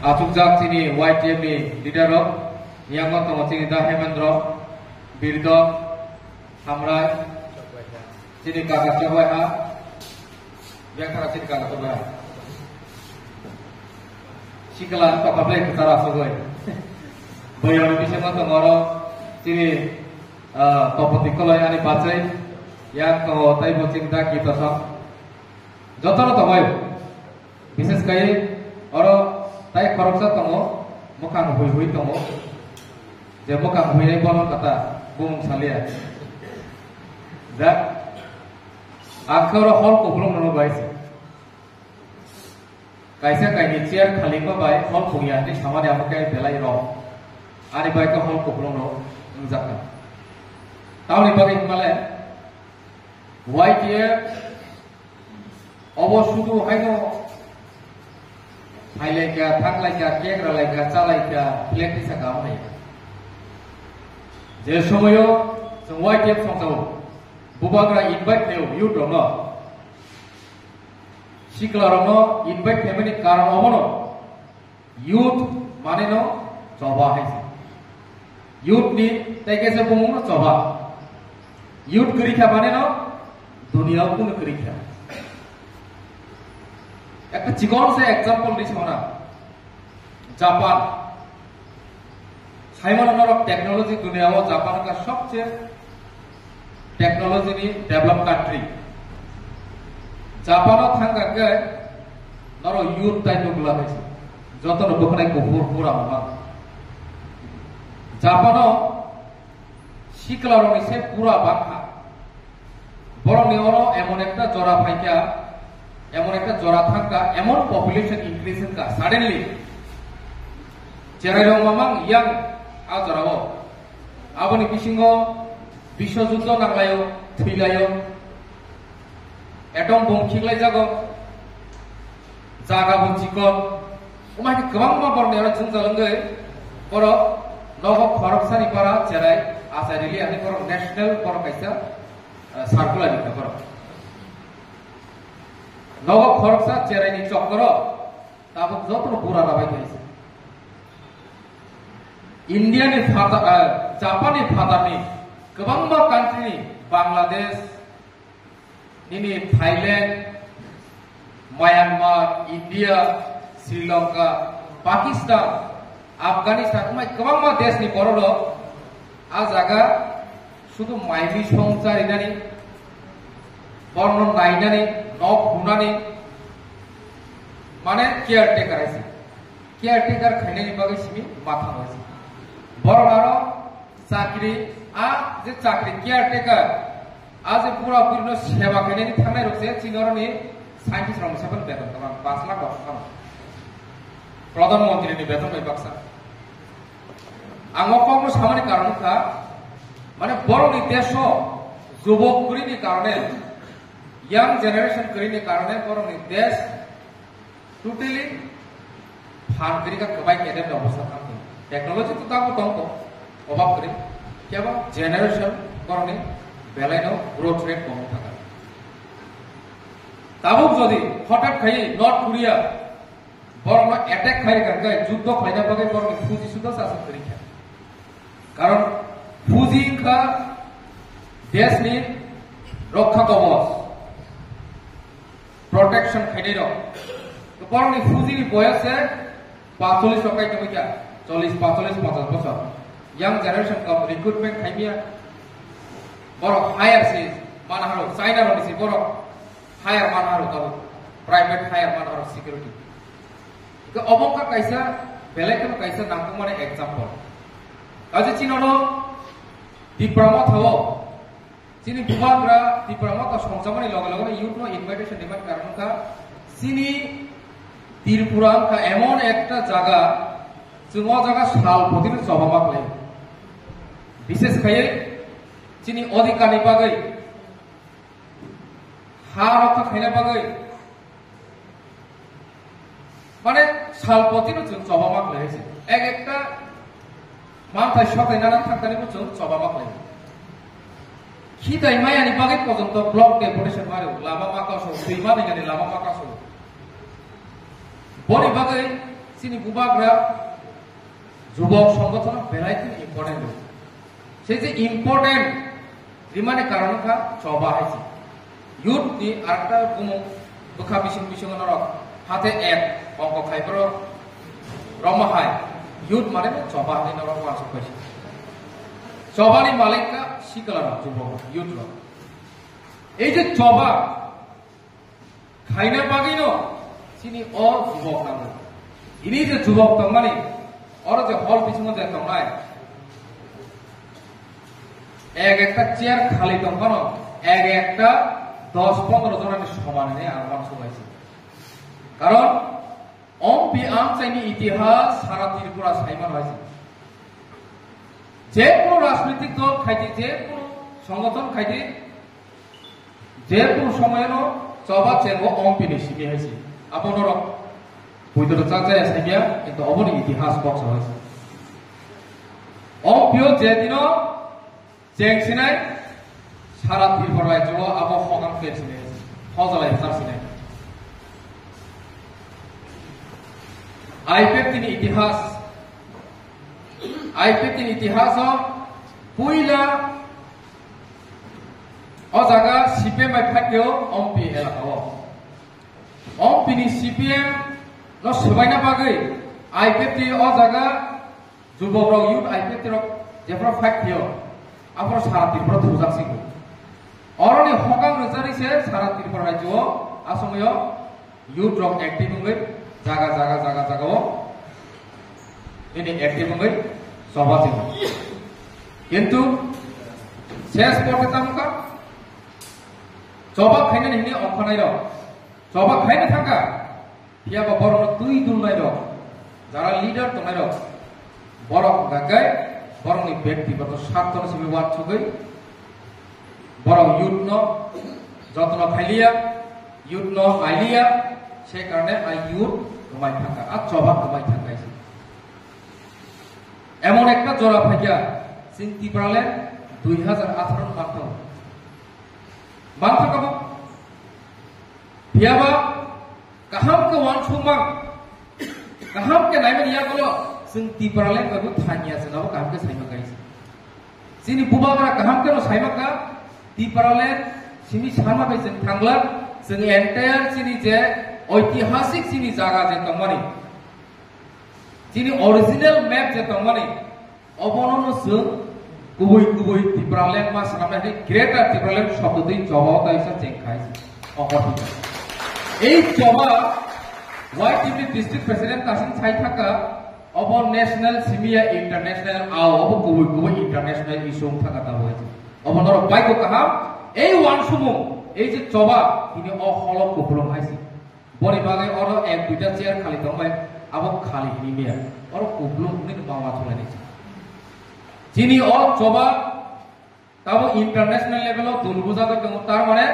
achukjak chini YTM ni leader rok yang tongo chini da Hemendra Birdok Hamrai chini kaka chobai ha yang kara chini kaka chobai Sikalan papablay ketara sogoy boyong bisema tongo ro chini topotikolay ani bachai yang tongo tai bochinta kita sam jotoro tongoy বিশেষ করে আর তাই খরচা tongo mokang hui tongo je mokang hui nei bolon kata bung salia da akhor hol ko blong no bai kaisa kai ni chair khali ko bai hol pungya ni samane amake belai ro ani bai ko hol ko blong no ngjakka tauni bagai male YTF obo sudu haino Haileka, Tangleka, Kegraleka, Chaleka, Plekisa Gamai. Jeshomoyo, some white tape from the Bubagra invite you, you don't know. Shiklarano, invite him in Karamono. Youth, Manino, Soba. Youth need, take as a boom, Soba. Youth Krika Manino, Dunia Kun Krika. একটা জীবন সে example দিছি না Japan Simon নরক technology দুনিয়াও Japan का সবচেয়ে technology নি develop country জাপানও থাকাকে নর ইউথ টাইপ গুলা হইছে যতন বখনাই কপুর পুরা মা জাপানও শিকলারনি সে পুরা বাখা বড় নিওর এমন একটা জরা ফাইকা এমন একটা জরা থাকা এমন পপুলেশন ইনক্রিজেন কা সাডেনলি যেরাই মামাং ইয়াং আজরাও আবনি বিসিংহ বিশ্বযুদ্ধ নাংলায়ো থিলায়ো এটম বম খিগলাই জাগো জাগা বঞ্চিকন ওমাই গোबां मा बरने आरो जों जालांगै बर नग खरबसानि पारा जेराय आसारिलि आनि बर नेशनल बर कायसा सार्कुलार नि बर नग खरबसा जेरायनि चक्कर ताबो जतनो बुरा राबाय थाइसे इन्डियानि फादार जापाननि फादारनि गोबां मा कान्ट्रिनि बांलादेश निनि Thailand Myanmar India Sri Lanka Pakistan Afghanistan माय गोबां मा देशनि बरल आ जागा शुधु माइनि संसारिनानि बर्न नायनानि नक हुनानि माने केयारटेकार आइसे केयारटेकार खाइनानि बागै सिमि माथा होइसे बरन आरो चाकरी आ जे चाकरी केयारटेकार आज पूरा पूर्ण सेवा खाइनानि थांनाय रखसे चिनरनि साइन्टिस्ट रं सेबन बेतन तमा 5 लाख टाका प्रधानमंत्री बेतन बाय बाक्सा आंगो सामान्य कारण का माने बरनि देशो युवक करिनि कारणे यंग जनरेशन करिनि कारणे बरनि देश टोटली फान करिका कबाय केदेम अवस्था थांतो टेक्नोलॉजी तो ताको दंतो अभाव करि केबा जनरेशन बरनि बेलायनो ग्रोथ रेट कम थाका ताबुक जदि हठात खाइ नॉर्थ कोरिया बरन अटैक खाइ गंगाय युद्ध खाइना बगे बरन फुजी सुद्धा शासन करिखा कारण फुजी का देशनि रक्षा कवच प्रोटेक्शन खाइने र तो बरन फुजी बयस 45 सकाय के क्या 40 45 50 बছর यंग जनरेशन का रिक्रूटमेंट खाइमिया बर हायर से मानहारो चाइना रो से बर हायर मानहारो का प्राइवेट हायर मानहारो सिक्योरिटी तो अबका कैसा बेलेकन कैसा नामको माने एग्जांपल आज चिननो दिप्रामा थाओ चिनि बुबाग्रा दिप्रामा का संसामनि लगे लगे यूथ नो इनविटेशन डिमांड कारण का चिनि त्रिपुरा का एमन একটা জায়গা जोंवा জায়গা साल প্রতিদিন সভাবাক লাই বিশেষ খায়ে চিনি অধিকারনি বাগৈ হা রক্ষা খাইনা বাগৈ মানে साल প্রতিদিন जों সভাবাক লাইছে এক একটা মাথায় সকাই নানা থাকতানি जों সভাবাক লাই খিদাই মায়ানি বাগৈ পর্যন্ত ব্লক ডেপুটেশন মারো লামা মাকাসো दैमा दैगानि लामा माकासो बनि बागै চিনি বুবাগ্রা যুবক সংগঠন বেলাইতে ইম্পর্টেন্ট সেই যে ইম্পর্টেন্ট রিমানে কারণ খা চবা হাইছি ইউথ নি আরেকটা গুমো দুখা বিসিং বিসিং নরক হাতে এক অঙ্ক খাইবর রমাহাই ইউথ মানে চবা হাই নরক ওয়াসক কইছে চবানি মালিককা শিকলার যুবক ইউথ র এই যে চবা খাইনা বাগিন চিনি অ যুবক নাম ইনি যে যুবক তংমানি और जो हॉल पिछन जे तंगनाय एक একটা চেয়ার খালি তংকানো এক একটা 10-15 জনের সমানে আহ্বান সবাইছে কারণ অম্পি আমচাইনি ইতিহাস সারা ত্রিপুরা সাইমান হয়েছে যে কোনো রাজনৈতিক দল খাইতে যে কোনো সংগঠন খাইতে যে কোনো সময়েরও চবা চেরবো অম্পিনি শিখে হয়েছে আপনার বৈদ্যুত চাচাই সাইবিয়া কিন্তু অবনি ইতিহাস বক্স হয়েছে অম্পিও যেদিন জেংসিনাই সারা ত্রিপুরা রাজ্য আবো হগাম পেয়েছিলেন হজলাই চাচ্ছিলেন আইপের তিনি ইতিহাস পইলা ও জায়গা সিপিএম খাদ্যেও অম্পি এলাকাও অম্পিনি CPM no sebaina bagai IPT o jaga যুবক রক ইউথ IPT রক যেফর ফাইট थियो আপর সারা ত্রিপুরা থুজাকসি অরনি হকাং রেজারিছে সারা ত্রিপুরা রাজ্য আসময় ইউথ রক অ্যাক্টিভ হই জায়গা ইনি অ্যাক্টিভ হই সবাতে কিন্তু শেষ পর্বে তামকা জবাব খাইনে হিনি অখনাই রক জবাব খাইনে থাকা ইয়াবা বড় দুই দুলনাই রক যারা লিডার তোমাই রক বড় গাগায় বরং ব্যক্তিগত স্বার্থ হিসেবে ওয়াট ছগৈ বড় ইউথ ন যত্ন খাইলিয়া ইউথ ন আইলিয়া সেই কারণে আই ইউথ ঘুমাই থাকা আর জবাব ঘুমাই থাকাইছে এমন একটা জোড়া ফাইয়া চিন্তি পারলে 2018 মাত্র কব ইয়াবা kaham ke wan sumang kaham ke naiman ya gulo sing tiparale kabu thania se nabo kaham ke saima guys sini bubagra kaham ke no saima ka tiparale sini sama be sing thangla sing entire sini je ঐতিহাসিক sini jaga je tongmani sini original map je tongmani obonono sung kubui tiparale ma samne greater tiparale শব্দ দিন জবাব তাইসা check খাইছে অকঠিত এই জবা ওয়াইটিপি district president Qasim ছাই থাকা of national সিমিয়া international আও অব কুবুই ইন্টারন্যাশনাল ইস্যু থাকা তা হয়েছে অবনর বাইকো কাহাম এই ওয়ান সুমু এই যে জবা তিনি অহলক কুবলম হাইছে বনি বাগে অর এক দুইটা চেয়ার খালি দমাই আব খালি নিমিয়া অর কুবলম নিন মাওয়া চলে নিছে যিনি অ জবা তাও ইন্টারন্যাশনাল লেভেল দুলবুজা তো তার মানে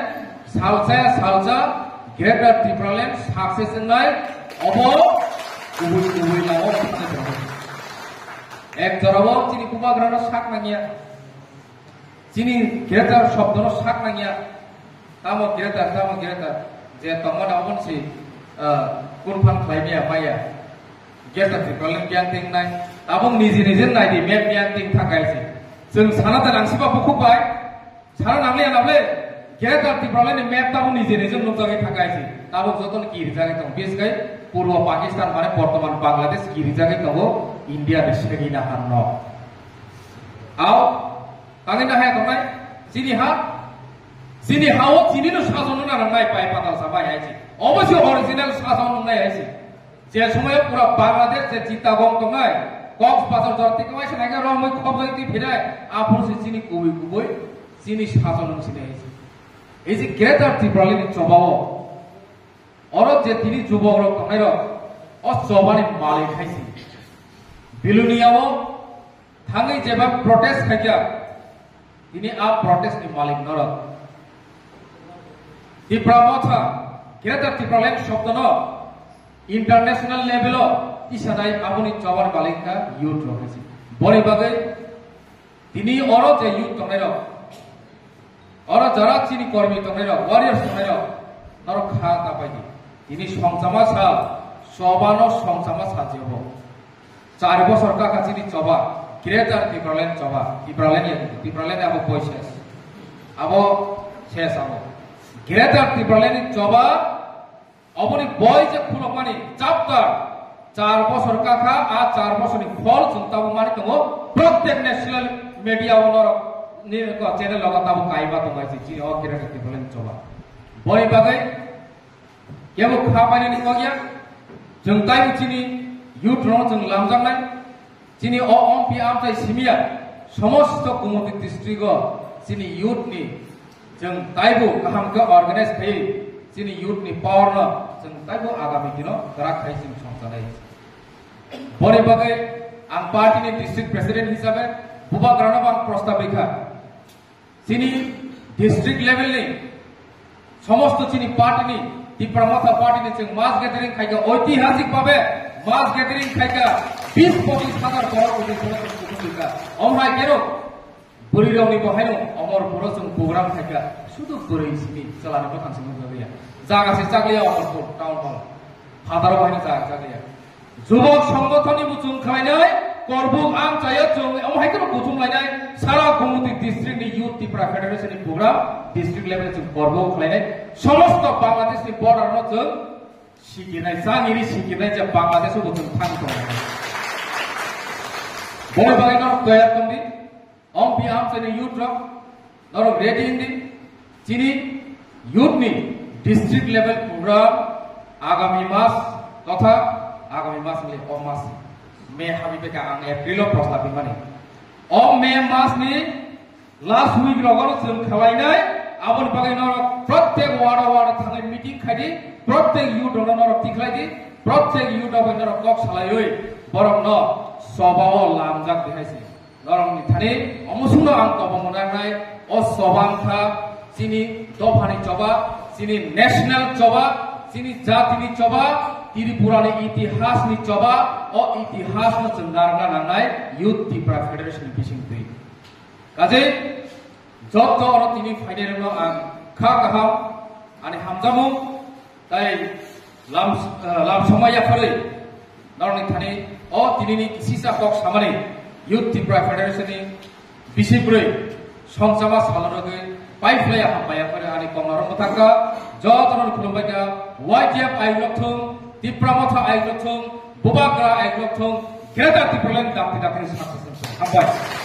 salsa Greater Triproland success in life obo kubui lawo ek jorabo chini kubagrano sak nangia chini greater shobdono sak nangia tamo greater je tomona obon si kunphan khlaimia maya greater Triproland gyanting nai tabong niji nai di map gyanting thakaisi जों सानाता नांसिबा बुखुबाय साना नांले नाबले Greater Triproland map tabong নিজে নুকজাগে থাকাইছে তাবো যতন কি রিজাগে তো বেশ গাই পূর্ব পাকিস্তান মানে বর্তমান বাংলাদেশ কি রিজাগে তো ইন্ডিয়া দেশে গিনা হান্ন আও তাগে না হয় তোমরা চিনি হাও চিনি নো শাসন না নাই পাই পাতা সবাই আইছে অবশ্যই অরিজিনাল শাসন নাই আইছে যে সময় পুরো বাংলাদেশ যে চিত্তাগং তোমরা কক্সবাজার জরতে কমাইছে নাকি রমই খবজইতি ফিরায় আপন সে চিনি কুবই চিনি শাসন ছিনে আইছে এই যে গ্রেটার ত্রিপুরালিনী চবাও অর যে তিনি যুবক রকমের অচবানি মালিক খাইছে বিলুনিয়াও থাঙ্গি যেবা প্রটেস্ট খাইয়া তিনি আ প্রটেস্ট নি মালিক নর ত্রিপুরা মথা গ্রেটার ত্রিপুরালিন শব্দ ন ইন্টারন্যাশনাল লেভেল ইসানাই আপনি চবার মালিকা ইউথ রয়েছে বড়ি বাগে তিনি অর যে ইউথ তমের और जरा चीनी कर्मी तमेरा वारियर्स तमेरा नर खा तापाई তিনি সংসামা সাল সবানো সংসামা সাজিও 4 বছর কাকা চিনি চবা গ্রেটার ত্রিপুরাল্যান্ড চবা ত্রিপুরাল্যান্ড আবো বই শেষ আবো শেষ আবো গ্রেটার ত্রিপুরাল্যান্ড চবা অবনি বই যে খুলো মানে চাপ্টার 4 বছর কাকা আর 4 বছরনি ফল চিন্তাবো মানে তো প্রত্যেক ন্যাশনাল মিডিয়া ওনর চ্যানেল लगाताबो कायबा दंगाइছে চিনি ও গ্রেটার ত্রিপুরাল্যান্ড চবা বই বাগাই কেবো খামানি নিগিয়া जों ताइ चिनी युथ रं जों लामजांनाय चिनी अ अमपि आमथाय सिमिया समस्त गुमति डिस्ट्रिक्ट चिनी युथ नि जों ताइबो गाहामखौ अर्गानाइज खायो चिनी युथ नि पावर न जों ताइबो आगामी दिनाव गरा खाय जों संजानाय बरे बागै आं पार्टीनि डिस्ट्रिक्ट प्रेसिडेंट हिसाबै बुबा ग्रानाव आं प्रस्ताबिका चिनी डिस्ट्रिक्ट लेभेलनि समस्त चिनी पार्टीनि ত্রিপুরা পার্টিনি जों মাস গ্যাদারিং খাইকা ঐতিহাসিক ভাবে মাস গ্যাদারিং খাইকা 20-25 হাজার বড় উদ্যোগিকা অমরাই কেন বরিরংনি বহাইনো অমর বড় जों প্রোগ্রাম খাইকা শুধু বরই সিনি চালানো কানসি মজালিয়া জাগাসে চাগলিয়া অমরপুর টাউন হল হাজার বহাইনো চাগলিয়া যুবক সংগঠননি বুচুং খাইনাय করবুক আম চাইয়া जों অমহাই কেন বুচুং লাইনাय সারা গুমতি ডিস্ট্রিক্টনি ইউথ ত্রিপুরা ফেডারেশনनि প্রোগ্রাম डिस्ट्रिक्ट लेवल जों करबो खालायनाय समस्त बांग्लादेशनि बर्डार न जों सिगिनाय जानिरि सिगिनाय जे बांग्लादेशआव जों थांग दं बय बायनो तयार कमदि अमपि आमचनि युथ रक नर रेडी इनदि चिनि युथनि डिस्ट्रिक्ट लेवल प्रोग्राम आगामी मास तथा आगामी मास ले अ मास मे हाबिबेका आं एप्रिल प्रस्ताबिक माने अ मे मासनि लास्ट वीक रगल जों खालायनाय आबन बागै नर प्रत्येक वार्ड थांनाय मिटिं खायदि प्रत्येक युथ नर तिखलायदि प्रत्येक युथ अब नर ब्लक सालायै बरम न सभाव लामजाक देहायसि नरंनि थानि अमुसुंग आं कबमनाय अ सभांखा चिनि दफानि चबा चिनि नेशनल चबा चिनि जातिनि चबा त्रिपुरानि इतिहासनि चबा अ इतिहासनो जों नारना नांनाय युथ त्रिपुरा फेडारेशन बिसिं दै काजे जत और तिनी फाइनेल आं खा गाहाम आनि हामजामु ताइ लाम समाया फरै नरनि थानि अ तिनिनि सिसा बक सामानि युथ त्रिपुरा फेडारेशननि बिसिब्रै संसामा सालरगै पाइफ्लाया हामबाया फरै आनि कमरम थाका जत नर खुलुमबायगा वाइटिएफ आइलथुं त्रिपुरा मथा आइलथुं बुबाग्रा आइलथुं ग्रेटार त्रिपुराल्यान्ड दाखि दाखिनि साखा हामबाय